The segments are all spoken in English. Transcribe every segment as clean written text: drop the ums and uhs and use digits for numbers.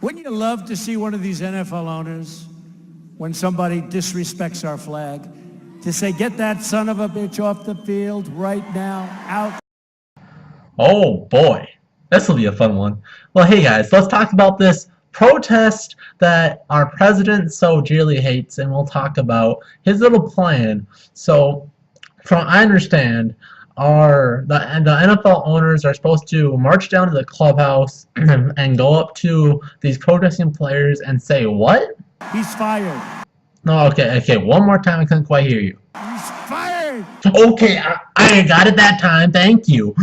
Wouldn't you love to see one of these NFL owners, when somebody disrespects our flag, to say, get that son of a bitch off the field right now, out? Oh boy, this will be a fun one. Well, hey guys, let's talk about this protest that our president so dearly hates, and we'll talk about his little plan. So, from I understand, the NFL owners are supposed to march down to the clubhouse and go up to these protesting players and say what? He's fired. No, okay, one more time, I couldn't quite hear you. He's fired. Okay, I got it that time, thank you.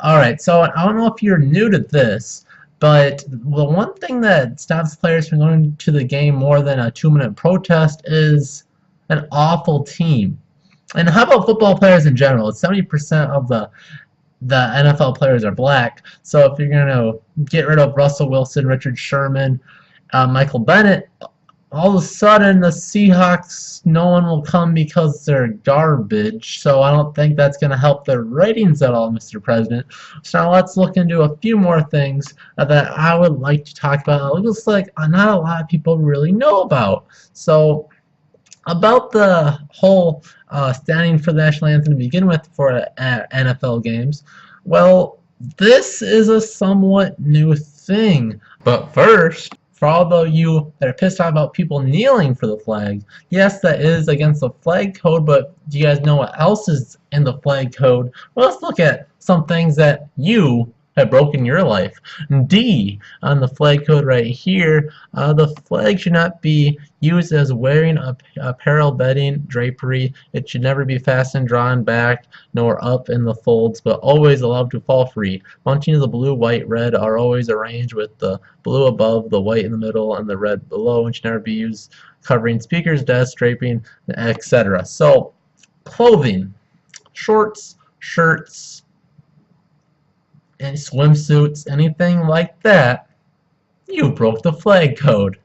Alright, so I don't know if you're new to this, but the one thing that stops players from going to the game more than a 2-minute protest is an awful team. And how about football players in general? 70% of the NFL players are black, so if you're going to get rid of Russell Wilson, Richard Sherman, Michael Bennett, all of a sudden the Seahawks, no one will come because they're garbage. So I don't think that's going to help their ratings at all, Mr. President. So now let's look into a few more things that I would like to talk about. It looks like not a lot of people really know about. So about the whole standing for the national anthem to begin with for NFL games, well, this is a somewhat new thing. But first, for all of you that are pissed off about people kneeling for the flag, yes, that is against the flag code, but do you guys know what else is in the flag code? Well, let's look at some things that you have broken your life. D, on the flag code right here, the flag should not be used as wearing apparel, bedding, drapery. It should never be fastened, drawn back, nor up in the folds, but always allowed to fall free. Bunchings of blue, white, red are always arranged with the blue above, the white in the middle, and the red below, and should never be used covering speakers, desks, draping, etc. So, clothing, shorts, shirts, and swimsuits, anything like that, you broke the flag code.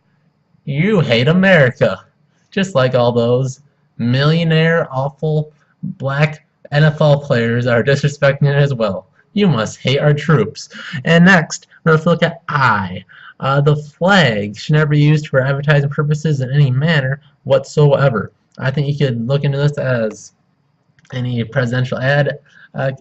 You hate America. Just like all those millionaire, awful, black NFL players are disrespecting it as well. You must hate our troops. And next, let's look at I. The flag should never be used for advertising purposes in any manner whatsoever. I think you could look into this as any presidential ad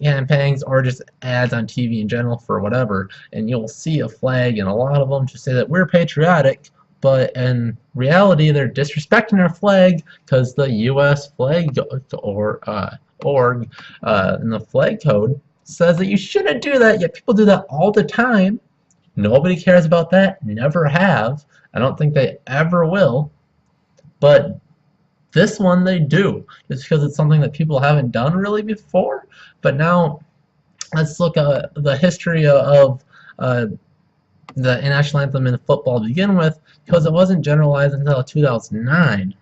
campaigns or just ads on TV in general for whatever, and you'll see a flag and a lot of them to say that we're patriotic, but in reality they're disrespecting our flag because the U.S. flag org in the flag code says that you shouldn't do that, yet people do that all the time. Nobody cares about that, never have. I don't think they ever will, but this one they do, just because it's something that people haven't done really before. But now, let's look at the history of the national anthem in football to begin with, because it wasn't generalized until 2009.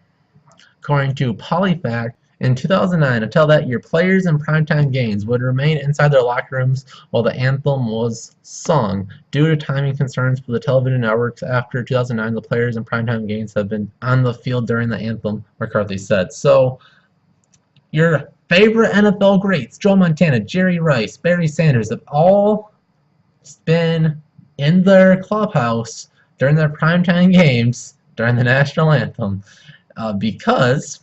According to PolyFact, in 2009, until that year, players in primetime games would remain inside their locker rooms while the anthem was sung. Due to timing concerns for the television networks after 2009, the players in primetime games have been on the field during the anthem, McCarthy said. So, your favorite NFL greats, Joe Montana, Jerry Rice, Barry Sanders, have all been in their clubhouse during their primetime games during the national anthem because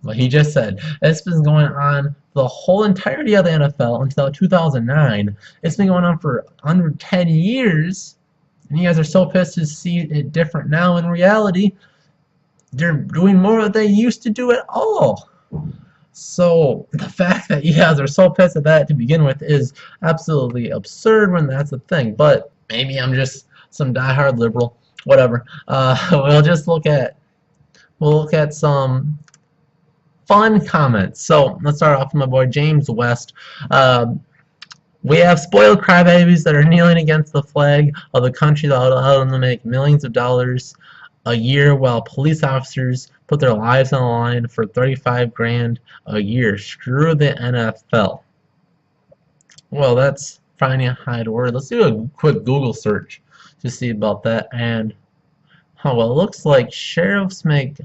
what he just said. It's been going on the whole entirety of the NFL until 2009. It's been going on for under 10 years, and you guys are so pissed to see it different now. In reality, they're doing more than they used to do at all. So the fact that you guys are so pissed at that to begin with is absolutely absurd when that's the thing. But maybe I'm just some diehard liberal, whatever. We'll look at some fun comments. So let's start off with my boy James West. We have spoiled crybabies that are kneeling against the flag of the country that allow them to make millions of dollars a year, while police officers put their lives on the line for $35 grand a year. Screw the NFL. Well, that's finding a hide word. Let's do a quick Google search to see about that. And well, it looks like sheriffs make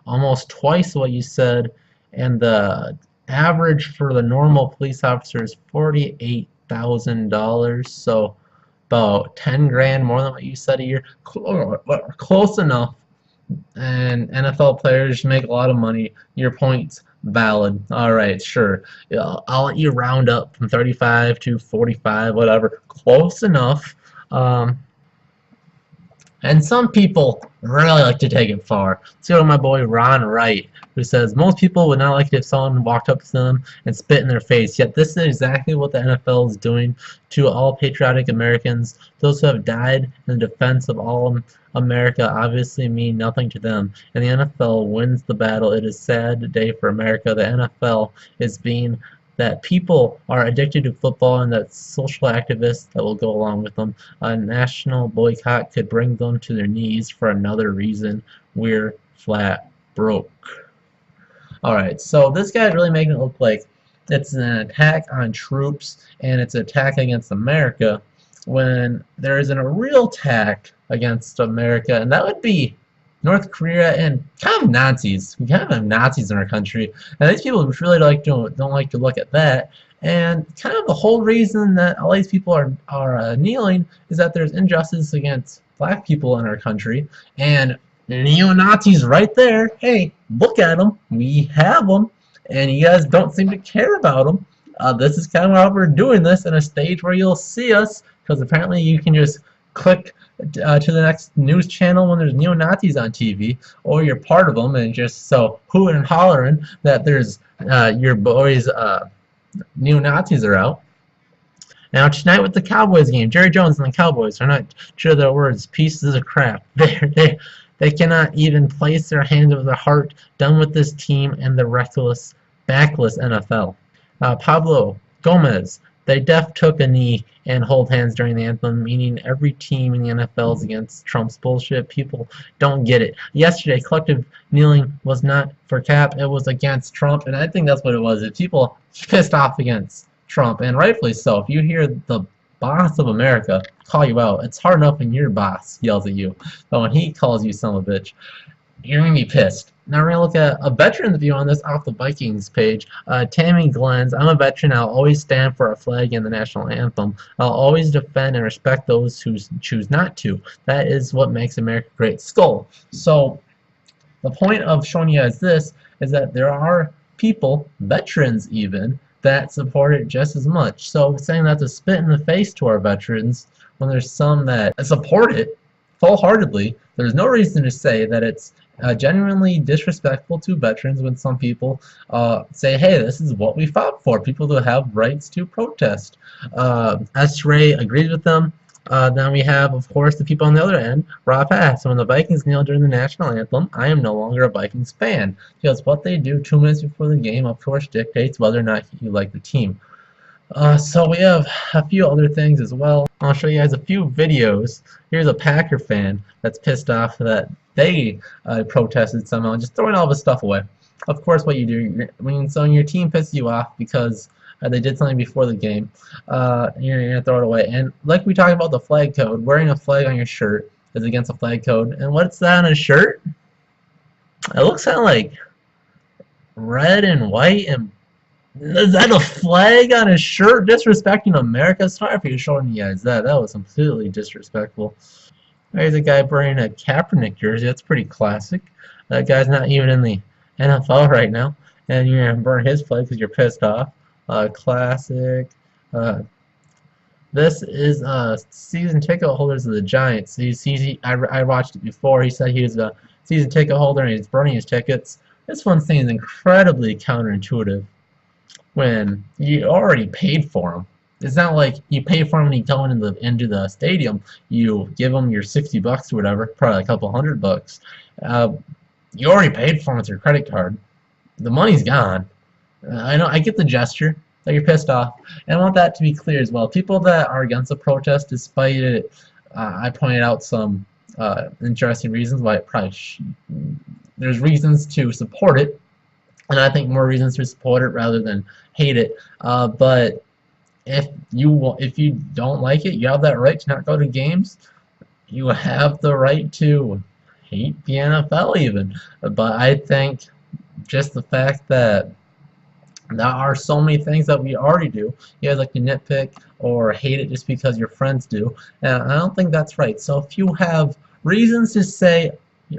almost twice what you said, and the average for the normal police officer is $48,000. So about 10 grand more than what you said a year. Close enough. And NFL players make a lot of money. Your point's valid. All right, sure. Yeah, I'll let you round up from 35 to 45, whatever. Close enough. Um, and some people really like to take it far. Let's go to my boy Ron Wright, who says most people would not like it if someone walked up to them and spit in their face. Yet this is exactly what the NFL is doing to all patriotic Americans. Those who have died in the defense of all America obviously mean nothing to them. And the NFL wins the battle. It is a sad day for America. The NFL is being that people are addicted to football and that social activists that will go along with them. A national boycott could bring them to their knees for another reason. We're flat broke. Alright, so this guy's really making it look like it's an attack on troops and it's an attack against America when there isn't a real attack against America, and that would be North Korea and kind of Nazis. We kind of have Nazis in our country, and these people really don't like to look at that. And kind of the whole reason that all these people are kneeling is that there's injustice against black people in our country, and neo-Nazis right there. Hey, look at them. We have them, and you guys don't seem to care about them. This is kind of how we're doing this in a stage where you'll see us, because apparently you can just click to the next news channel when there's neo-Nazis on TV, or you're part of them and just so hooting and hollering that there's your boys neo-Nazis are out. Now tonight with the Cowboys game, Jerry Jones and the Cowboys are not true to their words, pieces of crap. They cannot even place their hands over their heart. Done with this team and the reckless, backless NFL. Pablo Gomez. They took a knee and hold hands during the anthem, meaning every team in the NFL is against Trump's bullshit. People don't get it. Yesterday, collective kneeling was not for Cap, it was against Trump, and I think that's what it was. People pissed off against Trump, and rightfully so. If you hear the boss of America call you out, it's hard enough when your boss yells at you, but when he calls you son of a bitch, you're going to be pissed. Now we're going to look at a veteran's view on this off the Vikings page. Tammy Glens, I'm a veteran. I'll always stand for our flag and the national anthem. I'll always defend and respect those who choose not to. That is what makes America great. Skull. So the point of showing you guys this is that there are people, veterans even, that support it just as much. So saying that to spit in the face to our veterans when there's some that support it full-heartedly, there's no reason to say that it's genuinely disrespectful to veterans when some people say, hey, this is what we fought for. People who have rights to protest. S-Ray agrees with them. Then we have, of course, the people on the other end. Rob Hass. When the Vikings kneel during the national anthem, I am no longer a Vikings fan. Because what they do 2 minutes before the game, of course, dictates whether or not you like the team. So we have a few other things as well. I'll show you guys a few videos. Here's a Packer fan that's pissed off that they protested somehow, just throwing all of his stuff away. Of course, what you do when your team pisses you off because they did something before the game, you're gonna throw it away. And like we talked about the flag code, wearing a flag on your shirt is against the flag code. And what's that on a shirt? It looks kind of like red and white and. Is that a flag on his shirt? Disrespecting America? Sorry for showing you guys that. That was completely disrespectful. There's a guy wearing a Kaepernick jersey. That's pretty classic. That guy's not even in the NFL right now. And you're going to burn his flag because you're pissed off. Classic. This is season ticket holders of the Giants. I watched it before. He said he was a season ticket holder and he's burning his tickets. This one thing is incredibly counterintuitive. When you already paid for them. It's not like you pay for them when you go into the stadium. You give them your $60 or whatever, probably a couple $100. You already paid for them with your credit card. The money's gone. I know. I get the gesture that you're pissed off, and I want that to be clear as well. People that are against the protest, despite it, I pointed out some interesting reasons why it probably there's reasons to support it. And I think more reasons to support it rather than hate it. But if you don't like it, you have that right to not go to games. You have the right to hate the NFL even. But I think just the fact that There are so many things that we already do. You guys like to nitpick or hate it just because your friends do, and I don't think that's right. So if you have reasons to say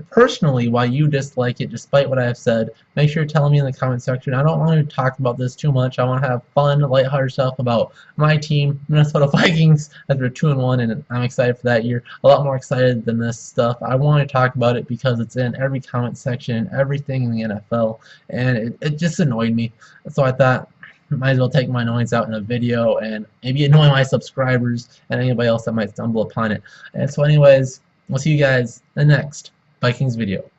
personally why you dislike it despite what I have said, make sure you're telling me in the comment section. I don't want to talk about this too much. I want to have fun, lighthearted stuff about my team, Minnesota Vikings, as we're 2-1, and I'm excited for that year. A lot more excited than this stuff. I want to talk about it because it's in every comment section, everything in the NFL, and it just annoyed me. So I thought, might as well take my annoyance out in a video and maybe annoy my subscribers and anybody else that might stumble upon it. And so anyways, we'll see you guys in the next Vikings video.